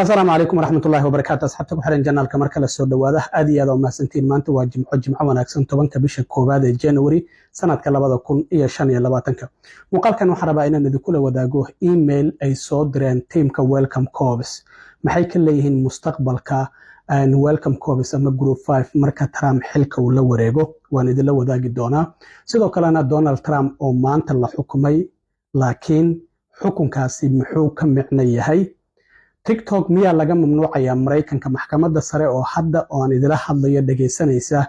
السلام عليكم ورحمة الله وبركاته. أصحابتك وحرين جنال كمركز السود وهذا أدي هذا وما سنتين ما أنت جمعة وناكسن طبعا كبيش كوباد جانوري سنة كلا بدأ كون إيه شان يلا باتنك وقال كانوا حربائنا إن دكول وداجوه إيميل أي صدرين تيم كويلكم كوبس محيك اللي هن مستقبل كا أن ويلكم كوبس أما جروب 5 مركز ترام حلك ولا وريجو وندي له وداج الدونا سيدو كلنا دونالد ترامب أو ما أنت الله حكومي لكن حكم كاسي محوكم معنيه هاي تيك توك ميا laga mamnuucaya Mareykanka maxkamadda sare oo hadda aan idila hadlayo dhageysanaysa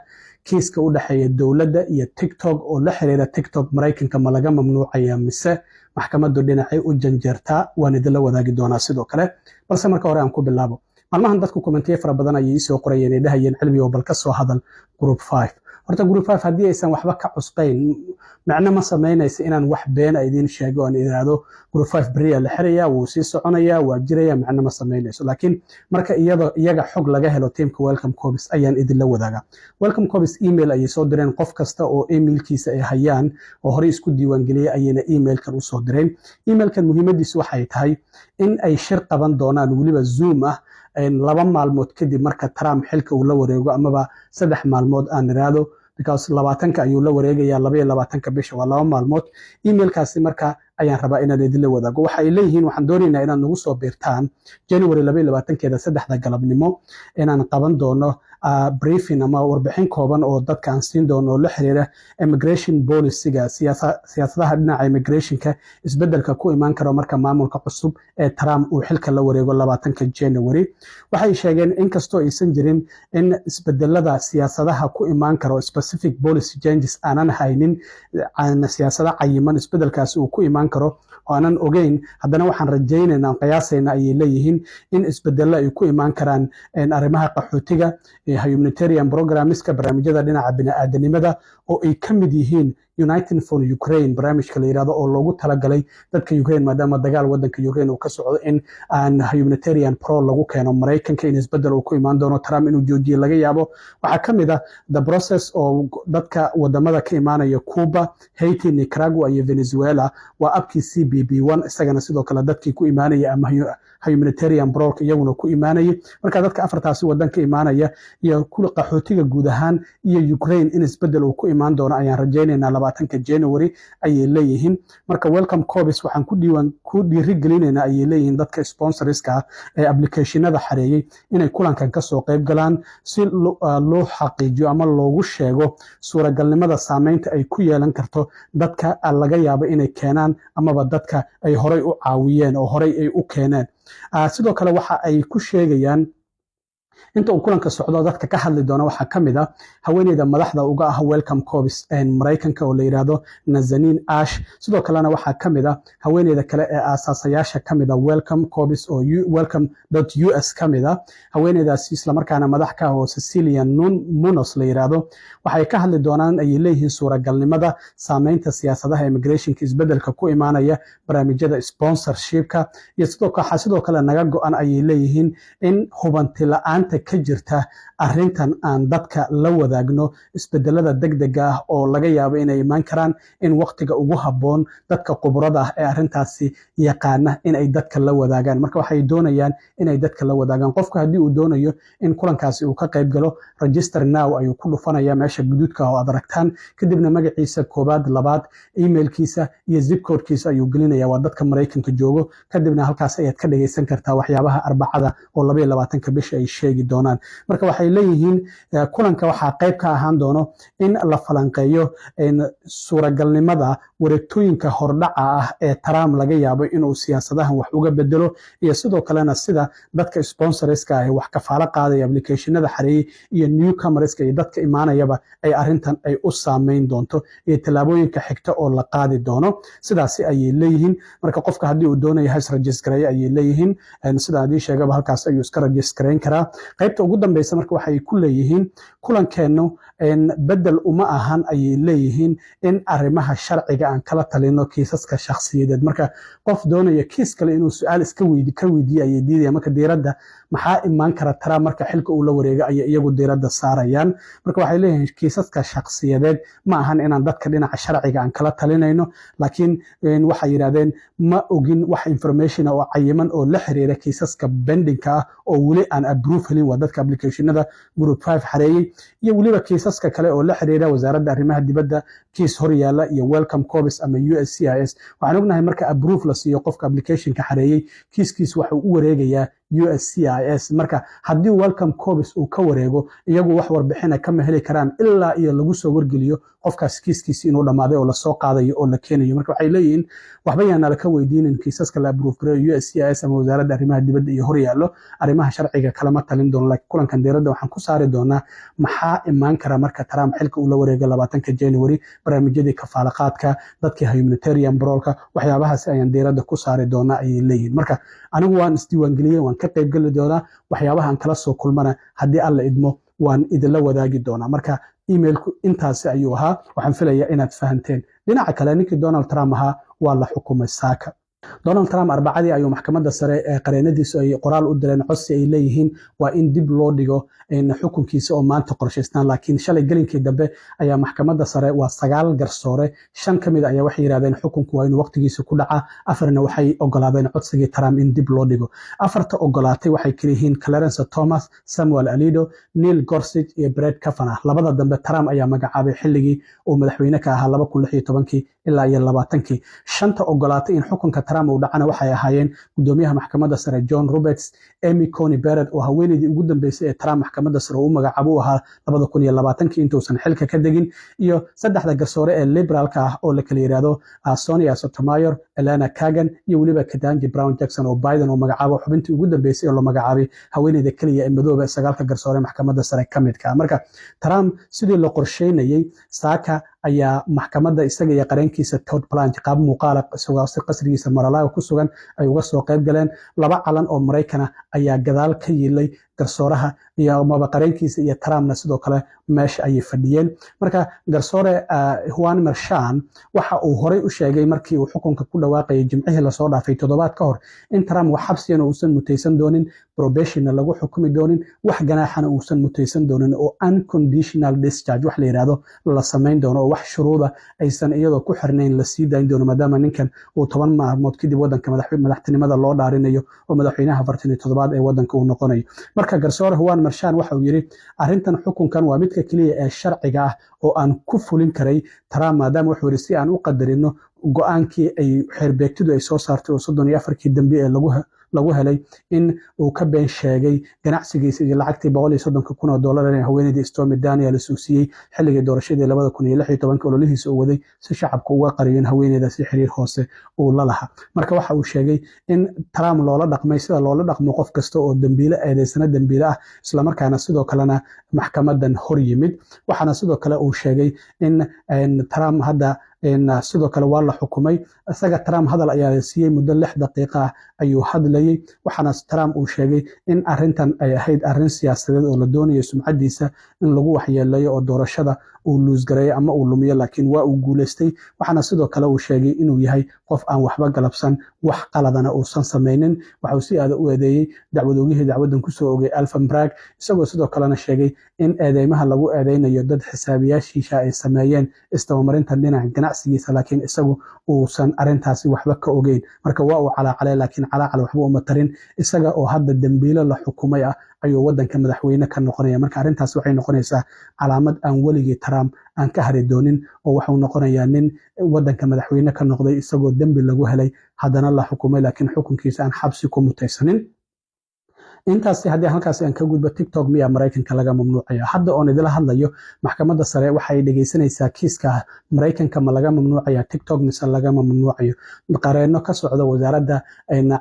kiiska u dhaxeeya dawladda iyo TikTok oo la xiriira TikTok Mareykanka ma laga mamnuucaya mise maxkamaddu dhinacay u janjeertaa waan idila wadaagi doonaa sidoo kale balse marka hore aan ku bilaabo maalmahan dadku kommentiye fara badan ayay soo qorayeen ee dhahayeen cilmi oo bal ka soo hadal group 5 horta group 5 hadii aysan waxba ka cusqayn macna ma sameynaysa inaan wax been ay idin sheego aan iraado group 5 bariya la xiriya wuu sii soconaya waa jiraya macna ma sameynayso laakiin marka iyaga xog laga helo teamka welcome corbis ayaan idin la wadaaga welcome corbis email ay soo direen qof kasta oo emailkiisa ay hayaan oo hore isku diiwaan galiyay ayayna emailkan u soo direen emailkan muhiimadiisu waxay tahay in ay shir qaban doonaan waliba zoom ah laba maalmood kadib marka Trump xilka uu la wareego amaba saddex maalmood aan iraado because 20ka ayuu la wareegaya 22ka bisha waa laba maalmood emailkaasi marka ayaan rabaa inaan idin la wadaago waxa ay leeyihiin waxaan doonaynaa inaad nagu soo biirtaan January 22keeda saddexda galabnimo inaan qaban doono briefing ama warbixin kooban oo dadka aan siin doono la xiriira immigration policy-ga siyaasadaha dhinaca immigrationka isbedelka ku imaan karo marka maamulka cusub ee Trump uu xilka la wareego 20ka January waxay sheegeen in kastoo aysan jirin in isbedelada siyaasadaha ku imaan karo specific policy changes aanan haynin siyaasada cayiman isbedelkaasi uu ku imaan karo oo aanan ogeyn haddana waxaan rajaynaynaa qiyaasayna ay leeyihiin in isbedelo ay ku imaan karaan arrimaha qaxootiga humanitarian programmeska barnaamijyada dhinaca bini'aadanimada oo ay ka mid yihiin United for Ukraine barnaamijka la yiraahdo oo loogu talagalay dadka Ukraine maadaama dagaal wadanka Ukraine uu ka socdo in aan humanitarian pro lagu keeno Mareykanka in isbedel uu ku imaan doono Trump inuu joojiyo laga yaabo waxa kamid ah the process oo dadka wadamada ka imaanaya Cuba, Haiti, Nicaragua iyo Venezuela waa abkii CBP1 isagana sidoo kale dadkii ku imaanaya ama humanitarian pro iyaguna ku imaanaya marka dadka afartaasi wadanka imaanaya iyo kula qaxootiga guud ahaan iyo Ukraine in isbedel uu ku imaan doono ayaan rajaynaynaa 20ka January ayay leeyihiin marka welcome corbis waxaan ku dhiirigelinaynaa ayay leeyihiin dadka sponsorska ee applicationada xareeyay inay kulankan ka soo qayb galaan si loo xaqiijiyo ama loogu sheego suuragalnimada saameynta ay ku yeelan karto dadka laga yaabo inay keenaan amaba dadka ay horay u caawiyeen oo horay ay u keeneen sidoo kale waxa ay ku sheegayaan inta uu kulanka socdo dadka ka hadli doona waxa kamid ah haweeneyda madaxda uga ah welcome corbis Mareykanka oo la yiraahdo Nazanin Ash sidoo kalena waxa kamid ah haweeneyda kale ee aasaasayaasha kamid ah welcome corbis oo welcome.us kamid ah haweeneydaas isla markaana madax ka ah oo Cecilia Munoz la yiraahdo waxay ka hadli doonaan ay leeyihiin suuragalnimada saameynta siyaasadaha immigrationka isbedelka ku imaanaya barnaamijyada sponsorshipka iyo sidoo kale naga go'an ay leeyihiin in hubanti la'aanta ka jirta arrintan aan dadka la wadaagno isbedelada degdega ah oo laga yaabo inay imaan karaan in waqtiga ugu haboon dadka khibrada ah ee arrintaasi yaqaana in ay dadka la wadaagaan marka waxay doonayaan in ay dadka la wadaagaan qofka hadii uu doonayo in kulankaasi uu ka qayb galo register now ayuu ku dhufanaya meesha guduudka oo aad aragtaan kadibna magaciisa koobaad labaad emailkiisa iyo zip code-kiisa ayuu gelinaya waa dadka Mareykanka joogo kadibna halkaas ayaad ka dhageysan kartaa waxyaabaha arbacada oo 22ka bisha ay sheegi doonaan marka waxay leeyihiin kulanka waxa qayb ka ahaan doono in la falanqeeyo suuragalnimada wareegtooyinka hordhaca ah ee Trump laga yaabo inuu siyaasadahan wax uga bedelo iyo sidoo kalena sida dadka sponsorska ah wax ka faala qaaday applicationada xareeyay iyo newcomerska iyo dadka imaanayaba ay arrintan ay u saameyn doonto iyo talaabooyinka xigta oo la qaadi doono sidaas ay leeyihiin marka qofka hadii uu doonayo has register ay leeyihiin sida aan sheegaba halkaas ayuu iska register karaa qaybta ugu dambeysa marka waxay ku leeyihiin kulankeenu bedel uma ahan ayay leeyihiin in arrimaha sharciga aan kala talino kiisaska shakhsiyadeed. marka qof doonaya kiis kale inuu su-aal ka weydiiyo ayay diidaya. marka diiradda maxaa imaan kara Trump marka xilka uu la wareego ayay iyagu diiradda saarayaan. marka waxay leeyihiin kiisaska shakhsiyadeed ma ahan inaan dadka dhinaca sharciga aan kala talinayno, laakiin waxay yidhahdeen ma ogin wax information oo cayiman oo la xiriira kiisaska bendinka ah oo weli aan approve helin, waa dadka applicationada group 5 xareeyey, iyo weliba kiisaska kale oo la xiriira wasaaradda arrimaha dibadda kiis hor yaala iyo welcome corps ama USCIS. waxaan ognahay marka approve la siiyo qofka applicationka xareeyey kiiskiis waxa uu u wareegayaa USCIS. marka haddii welcome corps uu ka wareego iyagu wax warbixina kama heli karaan ilaa iyo lagu soo wargeliyo qofkaas kiiskiisi inuu dhammaaday oo lasoo qaadayo oo la keenayo. marka waxay leeyihiin waxba yaana la ka weydiinin kiisaska la approve gareeyo USCIS ama wasaaradda arrimaha dibadda iyo hor yaallo arrimaha sharciga kalama talin doono. laakiin kulankan diiradda waxaan ku saari doonaa maxaa imaan kara marka Trump xilka uu la wareego 20 January, barnaamijyadii kafaalaqaadka, dadkii humanitarian barolka, waxyaabahaas ayaan diiradda ku saari doonaa ayay leeyihiin. marka anigu waan isdiiwaangeliyey, waan ka qayb geli doonaa, waxyaabaha aan kala soo kulmana haddii alla idmo waan idinla wadaagi doonaa. marka emailku intaasi ayuu ahaa, waxaan filayaa inaad fahanteen. dhinaca kale ninkii Donald Trump ahaa waa la xukumay saaka. Donald Trump arbacadii ayuu maxkamadda sare ee qareenadiisu ay qoraal u direen codsi ay leeyihiin waa in dib loo dhigo xukunkiisa oo maanta qorshaysnaan, laakiin shalay gelinkii dambe ayaa maxkamadda sare waa 9 garsoore 5 ka mid ayaa waxay yiraahdeen xukunku waa inuu waqtigiisa ku dhaca, 4na waxay ogolaadeen codsigii Trump in dib loo dhigo. 4ta ogolaatay waxay kala yihiin Clarence Thomas, Samuel Alito, Neil Gorsuch iyo Brett Kavanaugh. labada dambe Trump ayaa magacaabay xilligii uu madaxweyne ka ahaa 2016 ilaa 20 5ta ogolaatay in xukunka Trump uu dhacana waxay ahaayeen gudoomiyaha maxkamadda sare John Roberts, Amy Coney Barrett oo haweeneydii ugu dambeysay ee Trump maxkamadda sare uu magacaabo ahaa 2020 intuusan xilka ka degin, iyo 3da garsoore ee liberaalka ah oo la kala yiraahdo Sonia Sotomayor, Elena Kagan iyo weliba Ketanji Brown Jackson oo Biden oo magacaabo xubintii ugu dambeysay oo la magacaabay haweeneyda kaliya ee madooba 9 garsoore maxkamadda sare ka mid ka. marka Trump sidii la qorsheynayay saaka ayaa maxkamadda isaga iyo qareenkiisa Todd Blanche qaab muuqaal isagoo qasrigiisa Mar-a-Lago ku sugan ay uga soo qayb galeen. 2 calan oo Mareykan ayaa gadaal ka yilay garsooraha iyo qareenkiisa iyo Trumpna sidoo kale meesha ayay fadhiyeen. marka garsoore Juan Merchan waxa uu horey u sheegay markii uu xukunka ku dhawaaqayay Jimcihii la soo dhaafay toddobaad ka hor in Trump wax xabsiyan uusan mutaysan doonin, probationna lagu xukumi doonin, wax ganaaxana uusan mutaysan doonin oo unconditional discharge wax la yiraahdo la sameyn doono oo wax shuruuda aysan iyadoo ku xirnayn la sii dayn doono maadaama ninkan uu 10 maalmood kadib wadanka madaxtinimada loo dhaarinayo oo madaxweynaha 47 ee wadanka uu noqonayo. marka garsoore Juan Merchan waxa uu yiri arrintan xukunkan waa midka kaliya ee sharciga ah oo aan ku fulin karay Trump maadaama wuxuu yiri si aan u qadarino go'aankii ay xeerbeegtidu ay soo saartay oo 34kii dambe ee lagu helay in uu ka been sheegay ganacsigiisa iyo lacagtii $130,000 ee haweeneydii Stormy Daniels uu siiyey xilligii doorashadii 2016 ololihiisa uu waday si shacabku uga qariyeen haweeneydaasi xiriir hoose uu la lahaa. marka waxa uu sheegay in Trump loola dhaqmay sida loola dhaqmo qof kasta oo dambiile eedeysana dambiile ah, isla markaana sidoo kalena maxkamadan hor yimid. waxaana sidoo kale uu sheegay in Trump hadda sidoo kale waa la xukumay. isaga Trump hadal ayaa siiyey muddo 6 daqiiqo ah ayuu hadlayay, waxaana Trump uu sheegay in arrintan ay ahayd arrin siyaasadeed oo la doonayo sumcadiisa in lagu waxyeeleeyo oo doorashada uu luusgareeyo ama uu lumiyo, laakiin waa uu guuleystay. waxaana sidoo kale uu sheegay inuu yahay qof aan waxba galabsan, wax qaladana uusan samaynin. waxa uu si aad u eedeeyay dacwadoogihii dacwadan ku soo ogay Alvin Bragg, isagoo sidoo kalena sheegay in eedeymaha lagu eedeynayo dad xisaabiyaashiisa ay sameeyeen isdabamarinta dhinaca ganacsigiisa, laakiin isagu uusan arrintaasi waxba ka ogeyn. marka waa uu calaacalay, laakiin calaacal waxba uma tarin. isaga oo hadda dambiile la xukumay ah ayuu wadanka madaxweyne ka noqonaya. marka arrintaas waxay noqonaysaa calaamad aan weligii Trump aan ka hari doonin, oo wuxuu noqonayaa nin wadanka madaxweyne ka noqday isagoo dambi lagu helay haddana la xukumay, laakiin xukunkiisa aan xabsi ku mutaysanin. intaasi haddii halkaas aan ka gudbo TikTok miyaa Mareykanka laga mamnuucaya. hadda oon idila hadlayo maxkamadda sare waxay dhageysanaysaa kiiska Mareykanka ma laga mamnuucaya TikTok mise laga mamnuucayo. qareeno ka socda wasaaradda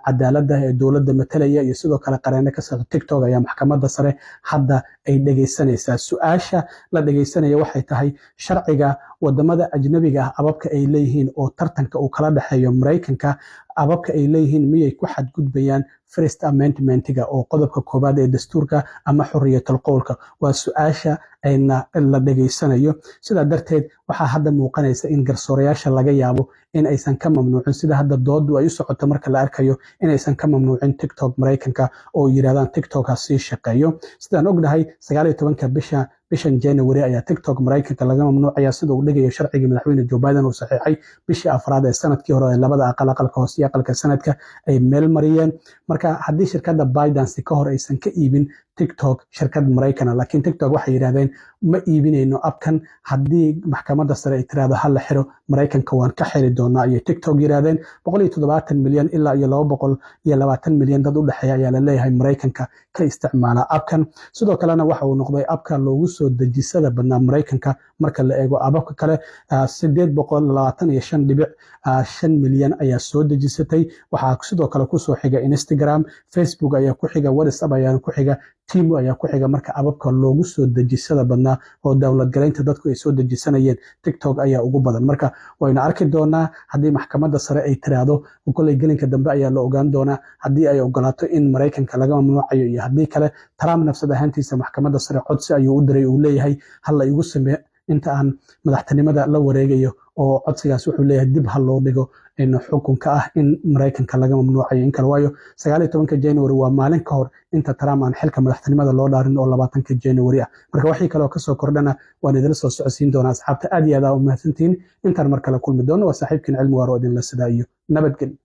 cadaaladda ee dowladda matalaya iyo sidoo kale qareeno ka socda TikTok ayaa maxkamadda sare hadda ay dhageysanaysaa. su-aasha la dhageysanaya waxay tahay sharciga wadamada ajnabiga ah ababka ay leeyihiin oo tartanka uu kala dhexeeyo Mareykanka ababka ay leeyihiin miyay ku xadgudbayaan first amendmentiga oo qodobka koobaad ee dastuurka ama xorriyatul qowlka waa su-aasha ayna la dhegaysanayo. sidaa darteed waxaa hadda muuqanaysa in garsoorayaasha laga yaabo in aysan ka mamnuucin sida hadda doodu ay u socoto marka la arkayo inaysan ka mamnuucin tiktok maraykanka oo yidhahdaan tiktok ha sii shaqeeyo. sidaan ognahay 19 bishan January ayaa tiktok maraykanka laga mamnuucaya sida uu dhigayo sharciga madaxweyne Joe Biden uu saxiixay bishii afraad ee sanadkii hore ee labada aqalka hoose iyo aqalka sanadka ay meel mariyeen. marka haddii shirkadda ByteDance ka hor aysan ka iibin tiktok shirkad maraykana laakiin tiktok waxay yidhahdeen ma iibinayno abkan haddii maxkamadda sare ay tiraahdo ha la xiro maraykanka waan ka xiri doonaa ayay tiktok yidhahdeen. 170 milyan ilaa iyo 220 milyan dad u dhexeeya ayaa la leeyahay maraykanka ka isticmaala abkan. sidoo kalena waxa uu noqday abka loogu soo dejisada badnaa maraykanka marka la eego ababka kale 825.5 milyan ayaa soo dejisatay. waxaa sidoo kale kusoo xiga Instagram, Facebook ayaa ku xiga, WhatsApp ayaa ku xiga, Timo ayaa ku xiga. marka ababka loogu soo dejisada badnaa oo dowlad garaynta dadku ay soo dejisanayeen TikTok ayaa ugu badan. marka wayna arki doonaa haddii maxkamadda sare ay tiraahdo kolay gelinka dambe ayaa la ogaan doonaa haddii ay ogolaato in maraykanka laga mamnuucayo iyo haddii kale. Trump nafsad ahaantiisa maxkamadda sare codsi ayuu u diray uu leeyahay hala igu samee inta aan madaxtinimada la wareegayo oo codsigaas wuxuu leeyahay dib ha loo dhigo in xukunka ah in maraykanka laga mamnuucayo in kale. waayo 19 January waa maalin ka hor inta Trump aan xilka madaxtinimada loo dhaarin oo 20 January ah. marka wixii kale oo kasoo kordhana waan idin soo socodsiin doonaa asxaabta. aad iyo aad u mahadsantihiin. intaan mar kale kulmi doono waa saaxiibkiin Cilmi Waaro idin la sidaa iyo nabadgelyo.